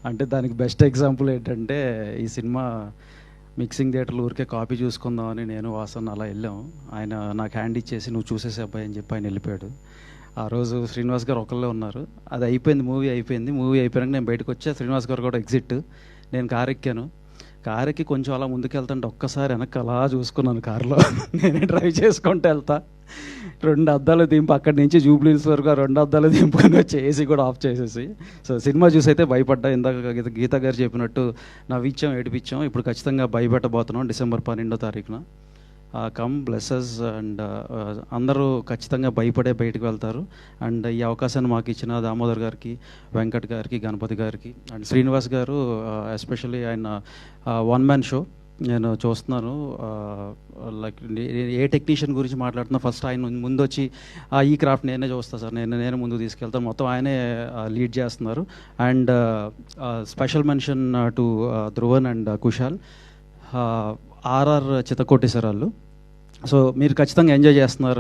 అంటే దానికి best example ఏంటంటే ఈ సినిమా మిక్సింగ్ థియేటర్లు ఊరికే కాపీ చూసుకుందామని నేను వాసన్ అలా వెళ్ళాం. ఆయన నాకు హ్యాండ్ ఇచ్చేసి నువ్వు చూసేసే అబ్బాయి అని చెప్పి ఆయన వెళ్ళిపోయాడు. ఆ రోజు శ్రీనివాస్ గారు ఒకళ్ళే ఉన్నారు. అది అయిపోయింది, మూవీ అయిపోయింది. మూవీ అయిపోయాక నేను బయటకు వచ్చా, శ్రీనివాస్ గారు కూడా ఎగ్జిట్. నేను కారు ఎక్కాను. కారు ఎక్కి కొంచెం అలా ముందుకెళ్తుంటే ఒక్కసారి వెనక్కి అలా చూసుకున్నాను కారులో. నేనే డ్రైవ్ చేసుకుంటూ వెళ్తా. 2 అద్దాలు దింపు అక్కడి నుంచి జూబ్లీహిల్స్ వరకు ఆ 2 అద్దాలు దింపుకొని వచ్చి ఏసీ కూడా ఆఫ్ చేసేసి, సో సినిమా చూసి అయితే భయపడ్డా. ఇందాక గీత గారు చెప్పినట్టు నవ్విచ్చాం, ఏడిపించాం. ఇప్పుడు ఖచ్చితంగా భయపెట్టబోతున్నాం డిసెంబర్ 12వ తారీఖున. కమ్ బ్లెస్సెస్ అండ్ అందరూ ఖచ్చితంగా భయపడే బయటకు వెళ్తారు. అండ్ ఈ అవకాశాన్ని మాకు ఇచ్చిన దామోదర్ గారికి, వెంకట్ గారికి, గణపతి గారికి అండ్ శ్రీనివాస్ గారు ఎస్పెషల్లీ ఆయన 1 మ్యాన్ షో నేను చూస్తున్నాను. లైక్ ఏ టెక్నీషియన్ గురించి మాట్లాడుతున్నా ఫస్ట్ ఆయన ముందు వచ్చి ఈ క్రాఫ్ట్ నేనే చూస్తాను సార్, నేను ముందు తీసుకెళ్తాను, మొత్తం ఆయనే లీడ్ చేస్తున్నారు. And special mention to Dhruvan and Kushal, RR చితకొట్టేశారు వాళ్ళు. సో మీరు ఖచ్చితంగా ఎంజాయ్ చేస్తున్నారు.